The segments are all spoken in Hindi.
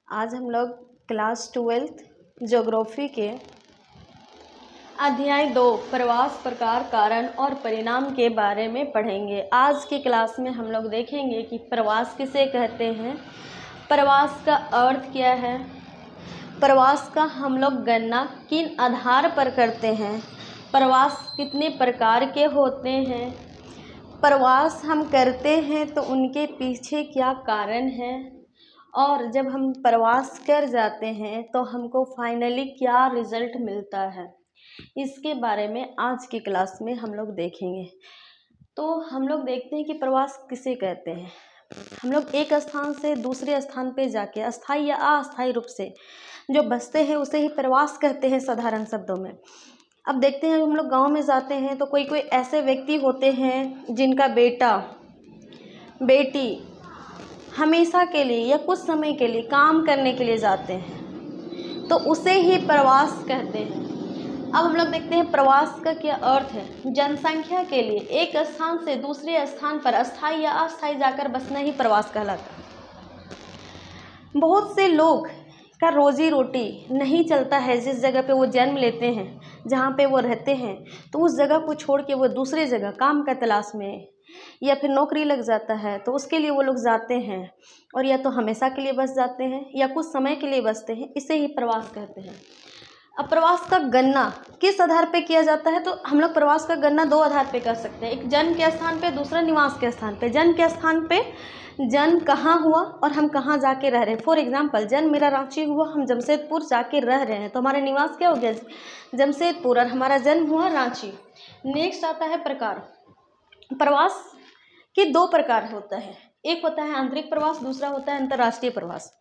आज हम लोग क्लास 12 ज्योग्राफी के अध्याय 2 प्रवास प्रकार कारण और परिणाम के बारे में पढ़ेंगे। आज की क्लास में हम लोग देखेंगे कि प्रवास किसे कहते हैं, प्रवास का अर्थ क्या है, प्रवास का हम लोग गणना किन आधार पर करते हैं, प्रवास कितने प्रकार के होते हैं, प्रवास हम करते हैं तो उनके पीछे क्या कारण है, और जब हम प्रवास कर जाते हैं तो हमको फाइनली क्या रिज़ल्ट मिलता है, इसके बारे में आज की क्लास में हम लोग देखेंगे। तो हम लोग देखते हैं कि प्रवास किसे कहते हैं। हम लोग एक स्थान से दूसरे स्थान पे जाके अस्थायी या अस्थायी रूप से जो बसते हैं उसे ही प्रवास कहते हैं साधारण शब्दों में। अब देखते हैं हम लोग गांव में जाते हैं तो कोई ऐसे व्यक्ति होते हैं जिनका बेटा बेटी हमेशा के लिए या कुछ समय के लिए काम करने के लिए जाते हैं तो उसे ही प्रवास कहते हैं। अब हम लोग देखते हैं प्रवास का क्या अर्थ है। जनसंख्या के लिए एक स्थान से दूसरे स्थान पर अस्थायी या अस्थायी जाकर बसना ही प्रवास कहलाता है। बहुत से लोग का रोजी रोटी नहीं चलता है, जिस जगह पे वो जन्म लेते हैं, जहाँ पे वो रहते हैं, तो उस जगह को छोड़ के वो दूसरी जगह काम का तलाश में या फिर नौकरी लग जाता है तो उसके लिए वो लोग जाते हैं, और या तो हमेशा के लिए बस जाते हैं या कुछ समय के लिए बसते हैं, इसे ही प्रवास कहते हैं। अब प्रवास का गणना किस आधार पे किया जाता है, तो हम लोग प्रवास का गणना दो आधार पे कर सकते हैं। एक जन्म के स्थान पे, दूसरा निवास के स्थान पे। जन्म के स्थान पे जन्म कहाँ हुआ और हम कहाँ जाके रह रहे हैं। फॉर एग्जांपल जन्म मेरा रांची हुआ, हम जमशेदपुर जाके रह रहे हैं तो हमारा निवास क्या हो गया, जमशेदपुर, और हमारा जन्म हुआ रांची। नेक्स्ट आता है प्रकार। प्रवास के दो प्रकार होता है, एक होता है आंतरिक प्रवास, दूसरा होता है अंतर्राष्ट्रीय प्रवास।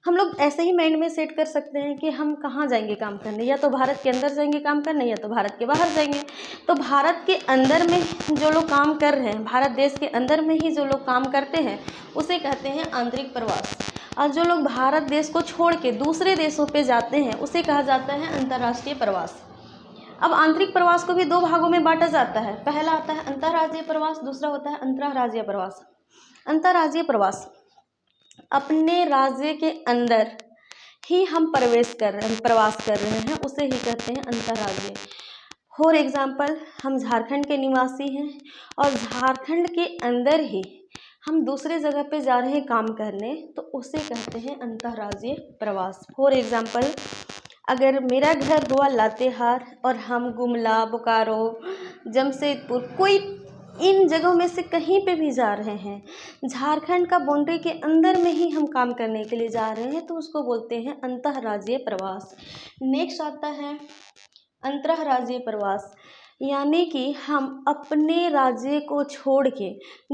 हम लोग ऐसे ही माइंड में सेट कर सकते हैं कि हम कहाँ जाएंगे काम करने, या तो भारत के अंदर जाएंगे काम करने या तो भारत के बाहर जाएंगे। तो भारत के अंदर में जो लोग काम कर रहे हैं, भारत देश के अंदर में ही जो लोग काम करते हैं उसे कहते हैं आंतरिक प्रवास, और जो लोग भारत देश को छोड़ के दूसरे देशों पे जाते हैं उसे कहा जाता है अंतर्राष्ट्रीय प्रवास। अब आंतरिक प्रवास को भी दो भागों में बांटा जाता है। पहला आता है अंतर्राज्यीय प्रवास, दूसरा होता है अंतर्राज्यीय प्रवास। अंतर्राज्यीय प्रवास अपने राज्य के अंदर ही हम प्रवास कर रहे हैं, उसे ही कहते हैं अंतर्राज्यीय। फॉर एग्जाम्पल हम झारखंड के निवासी हैं और झारखंड के अंदर ही हम दूसरे जगह पे जा रहे हैं काम करने, तो उसे कहते हैं अंतर्राज्यीय प्रवास। फॉर एग्जाम्पल अगर मेरा घर हुआ लातेहार और हम गुमला, बोकारो, जमशेदपुर, कोई इन जगहों में से कहीं पे भी जा रहे हैं, झारखंड का बाउंड्री के अंदर में ही हम काम करने के लिए जा रहे हैं, तो उसको बोलते हैं अंतर्राज्यीय प्रवास। नेक्स्ट आता है अंतर्राज्यीय प्रवास, यानी कि हम अपने राज्य को छोड़ के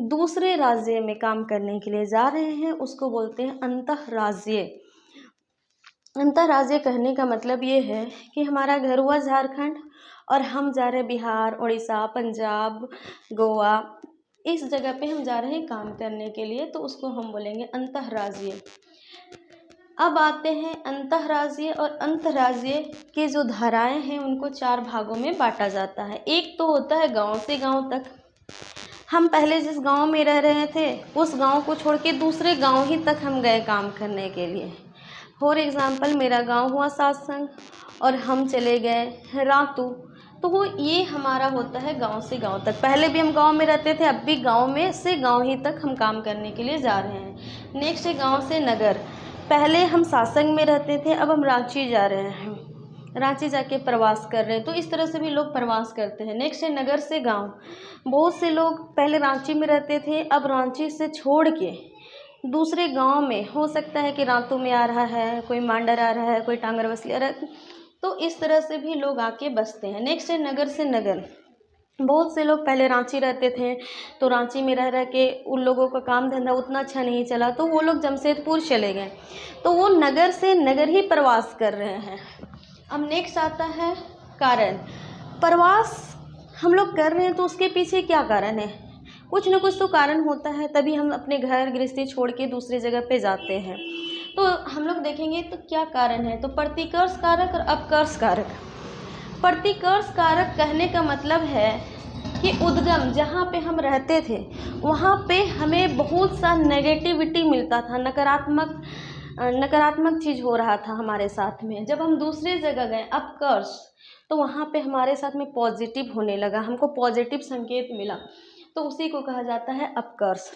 दूसरे राज्य में काम करने के लिए जा रहे हैं, उसको बोलते हैं अंतर्राज्यीय। अंतर्राज्यीय कहने का मतलब ये है कि हमारा घर हुआ झारखंड और हम जा रहे हैं बिहार, उड़ीसा, पंजाब, गोवा, इस जगह पे हम जा रहे हैं काम करने के लिए, तो उसको हम बोलेंगे अंतर्राज्यीय। अब आते हैं अंतर्राज्यीय और अंतर्राज्यीय के जो धाराएं हैं उनको चार भागों में बांटा जाता है। एक तो होता है गांव से गांव तक, हम पहले जिस गांव में रह रहे थे उस गांव को छोड़ के दूसरे गांव ही तक हम गए काम करने के लिए। फॉर एग्जाम्पल मेरा गांव हुआ सासंग और हम चले गए रातू, तो वो ये हमारा होता है गांव से गांव तक। पहले भी हम गांव में रहते थे, अब भी गांव में से गांव ही तक हम काम करने के लिए जा रहे हैं। नेक्स्ट है गांव से नगर। पहले हम सासंग में रहते थे, अब हम रांची जा रहे हैं, रांची जाके प्रवास कर रहे हैं, तो इस तरह से भी लोग प्रवास करते हैं। नेक्स्ट है नगर से गाँव। बहुत से लोग पहले रांची में रहते थे, अब रांची से छोड़ के दूसरे गांव में, हो सकता है कि रातू में आ रहा है, कोई मांडर आ रहा है, कोई टांगर बसली आ रहा है, तो इस तरह से भी लोग आके बसते हैं। नेक्स्ट है नगर से नगर। बहुत से लोग पहले रांची रहते थे तो रांची में रह के उन लोगों का काम धंधा उतना अच्छा नहीं चला, तो वो लोग जमशेदपुर चले गए, तो वो नगर से नगर ही प्रवास कर रहे हैं। अब नेक्स्ट आता है कारण। प्रवास हम लोग कर रहे हैं तो उसके पीछे क्या कारण है, कुछ न कुछ तो कारण होता है, तभी हम अपने घर गृहस्थी छोड़ के दूसरी जगह पे जाते हैं। तो हम लोग देखेंगे तो क्या कारण है, तो प्रतिकर्ष कारक और अपकर्ष कारक। प्रतिकर्ष कारक कहने का मतलब है कि उद्गम जहाँ पे हम रहते थे वहाँ पे हमें बहुत सा नेगेटिविटी मिलता था, नकारात्मक नकारात्मक चीज़ हो रहा था हमारे साथ में। जब हम दूसरी जगह गए अपकर्स, तो वहाँ पे हमारे साथ में पॉजिटिव होने लगा, हमको पॉजिटिव संकेत मिला, तो उसी को कहा जाता है अपकर्स।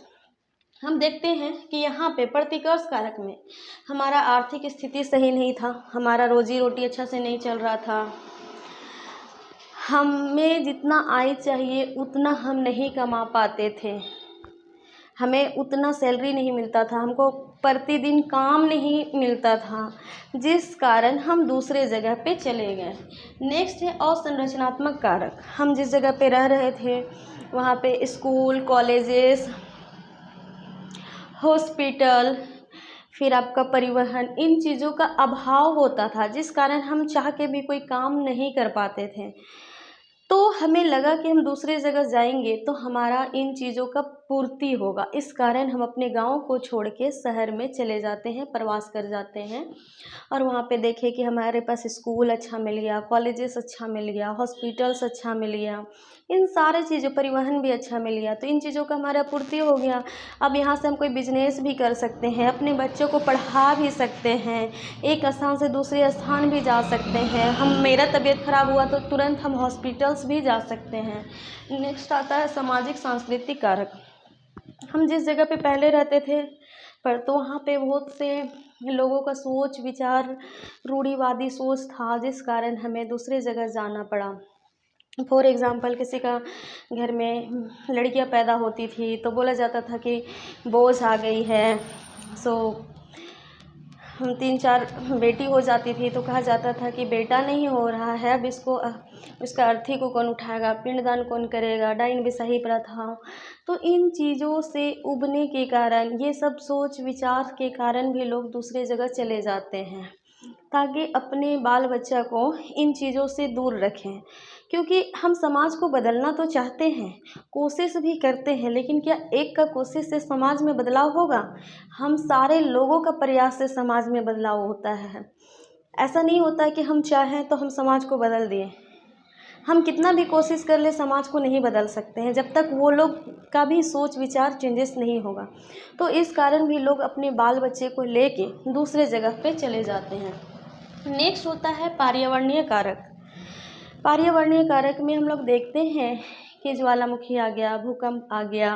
हम देखते हैं कि यहाँ पे प्रतिकर्ष कारक में हमारा आर्थिक स्थिति सही नहीं था, हमारा रोजी रोटी अच्छा से नहीं चल रहा था, हमें जितना आय चाहिए उतना हम नहीं कमा पाते थे, हमें उतना सैलरी नहीं मिलता था, हमको प्रतिदिन काम नहीं मिलता था, जिस कारण हम दूसरे जगह पे चले गए। नेक्स्ट है असंरचनात्मक कारक। हम जिस जगह पे रह रहे थे वहाँ पे स्कूल, कॉलेजेस, हॉस्पिटल, फिर आपका परिवहन, इन चीज़ों का अभाव होता था, जिस कारण हम चाह के भी कोई काम नहीं कर पाते थे। तो हमें लगा कि हम दूसरी जगह जाएंगे तो हमारा इन चीज़ों का पूर्ति होगा, इस कारण हम अपने गांव को छोड़ के शहर में चले जाते हैं, प्रवास कर जाते हैं। और वहाँ पे देखें कि हमारे पास स्कूल अच्छा मिल गया, कॉलेजेस अच्छा मिल गया, हॉस्पिटल्स अच्छा मिल गया, इन सारे चीज़ों, परिवहन भी अच्छा मिल गया, तो इन चीज़ों का हमारा पूर्ति हो गया। अब यहाँ से हम कोई बिजनेस भी कर सकते हैं, अपने बच्चों को पढ़ा भी सकते हैं, एक स्थान से दूसरे स्थान भी जा सकते हैं। मेरा तबीयत खराब हुआ तो तुरंत हम हॉस्पिटल्स भी जा सकते हैं। नेक्स्ट आता है सामाजिक सांस्कृतिक कारक। हम जिस जगह पे पहले रहते थे पर तो वहाँ पे बहुत से लोगों का सोच विचार रूढ़िवादी सोच था, जिस कारण हमें दूसरे जगह जाना पड़ा। फॉर एग्ज़ाम्पल, किसी का घर में लड़कियां पैदा होती थी तो बोला जाता था कि बोझ आ गई है, सो हम 3-4 बेटी हो जाती थी तो कहा जाता था कि बेटा नहीं हो रहा है, अब इसको उसका अर्थी को कौन उठाएगा, पिंडदान कौन करेगा, डाइन बिसाही प्रथा। तो इन चीज़ों से उबने के कारण, ये सब सोच विचार के कारण भी लोग दूसरे जगह चले जाते हैं ताकि अपने बाल बच्चा को इन चीज़ों से दूर रखें। क्योंकि हम समाज को बदलना तो चाहते हैं, कोशिश भी करते हैं, लेकिन क्या एक का कोशिश से समाज में बदलाव होगा? हम सारे लोगों का प्रयास से समाज में बदलाव होता है। ऐसा नहीं होता कि हम चाहें तो हम समाज को बदल दें। हम कितना भी कोशिश कर ले समाज को नहीं बदल सकते हैं जब तक वो लोग का भी सोच विचार चेंजेस नहीं होगा। तो इस कारण भी लोग अपने बाल बच्चे को लेके दूसरे जगह पे चले जाते हैं। नेक्स्ट होता है पर्यावरणीय कारक। पर्यावरणीय कारक में हम लोग देखते हैं कि ज्वालामुखी आ गया, भूकंप आ गया,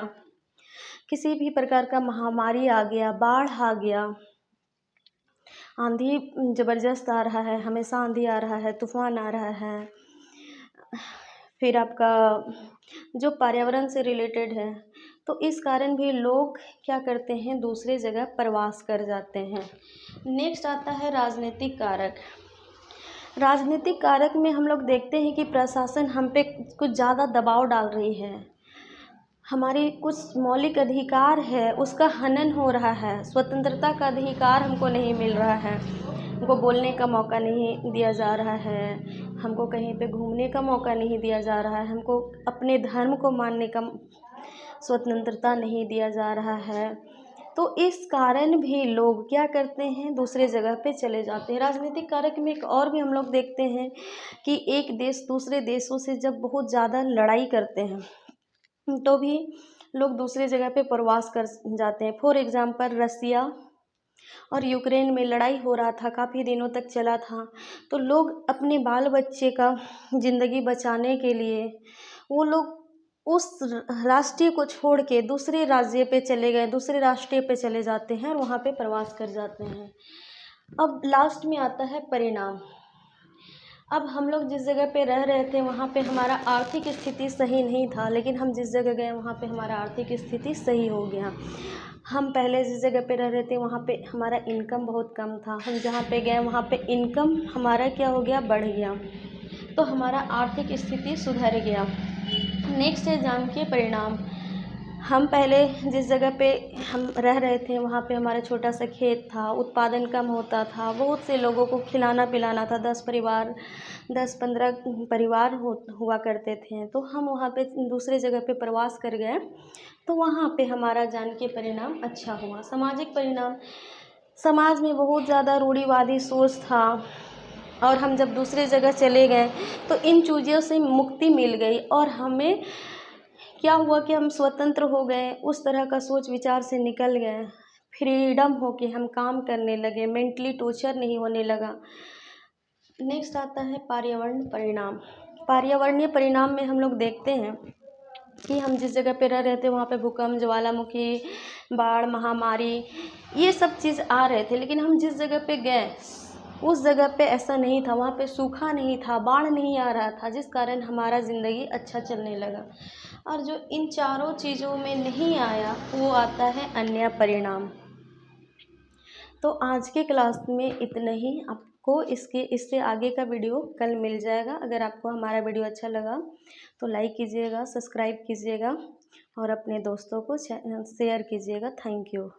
किसी भी प्रकार का महामारी आ गया, बाढ़ आ गया, आंधी ज़बरदस्त आ रहा है, हमेशा आंधी आ रहा है, तूफान आ रहा है। फिर आपका जो पर्यावरण से रिलेटेड है, तो इस कारण भी लोग क्या करते हैं, दूसरे जगह प्रवास कर जाते हैं। नेक्स्ट आता है राजनीतिक कारक। राजनीतिक कारक में हम लोग देखते हैं कि प्रशासन हम पे कुछ ज़्यादा दबाव डाल रही है, हमारी कुछ मौलिक अधिकार है उसका हनन हो रहा है, स्वतंत्रता का अधिकार हमको नहीं मिल रहा है, हमको बोलने का मौका नहीं दिया जा रहा है, हमको कहीं पे घूमने का मौका नहीं दिया जा रहा है, हमको अपने धर्म को मानने का स्वतंत्रता नहीं दिया जा रहा है। तो इस कारण भी लोग क्या करते हैं, दूसरे जगह पे चले जाते हैं। राजनीतिक कारक में एक और भी हम लोग देखते हैं कि एक देश दूसरे देशों से जब बहुत ज़्यादा लड़ाई करते हैं तो भी लोग दूसरे जगह पे प्रवास कर जाते हैं। फॉर एग्ज़ाम्पल, रसिया और यूक्रेन में लड़ाई हो रहा था, काफ़ी दिनों तक चला था, तो लोग अपने बाल बच्चे का ज़िंदगी बचाने के लिए वो लोग उस राष्ट्रीय को छोड़ के दूसरे राज्य पे चले गए, दूसरे राष्ट्रीय पे चले जाते हैं और वहाँ पे प्रवास कर जाते हैं। अब लास्ट में आता है परिणाम। अब हम लोग जिस जगह पे रह रहे थे वहाँ पे हमारा आर्थिक स्थिति सही नहीं था, लेकिन हम जिस जगह गए वहाँ पे हमारा आर्थिक स्थिति सही हो गया। हम पहले जिस जगह पे रह रहे थे वहाँ पे हमारा इनकम बहुत कम था, हम जहाँ पे गए वहाँ पे इनकम हमारा क्या हो गया, बढ़ गया, तो हमारा आर्थिक स्थिति सुधर गया। नेक्स्ट है जानकीय परिणाम। हम पहले जिस जगह पे हम रह रहे थे वहाँ पे हमारा छोटा सा खेत था, उत्पादन कम होता था, बहुत से लोगों को खिलाना पिलाना था, 10-15 परिवार हुआ करते थे। तो हम वहाँ पे दूसरे जगह पे प्रवास कर गए तो वहाँ पे हमारा जानकीय परिणाम अच्छा हुआ। सामाजिक परिणाम, समाज में बहुत ज़्यादा रूढ़िवादी सोच था और हम जब दूसरे जगह चले गए तो इन चीज़ों से मुक्ति मिल गई और हमें क्या हुआ कि हम स्वतंत्र हो गए, उस तरह का सोच विचार से निकल गए। फ्रीडम हो के हम काम करने लगे, मेंटली टॉर्चर नहीं होने लगा। नेक्स्ट आता है पर्यावरण परिणाम। पर्यावरणीय परिणाम में हम लोग देखते हैं कि हम जिस जगह पे रह रहे थे वहाँ पे भूकंप, ज्वालामुखी, बाढ़, महामारी, ये सब चीज़ आ रहे थे, लेकिन हम जिस जगह पे गए उस जगह पे ऐसा नहीं था, वहाँ पे सूखा नहीं था, बाढ़ नहीं आ रहा था, जिस कारण हमारा ज़िंदगी अच्छा चलने लगा। और जो इन चारों चीज़ों में नहीं आया वो आता है अन्य परिणाम। तो आज के क्लास में इतना ही। आपको इससे आगे का वीडियो कल मिल जाएगा। अगर आपको हमारा वीडियो अच्छा लगा तो लाइक कीजिएगा, सब्सक्राइब कीजिएगा और अपने दोस्तों को शेयर कीजिएगा। Thank you.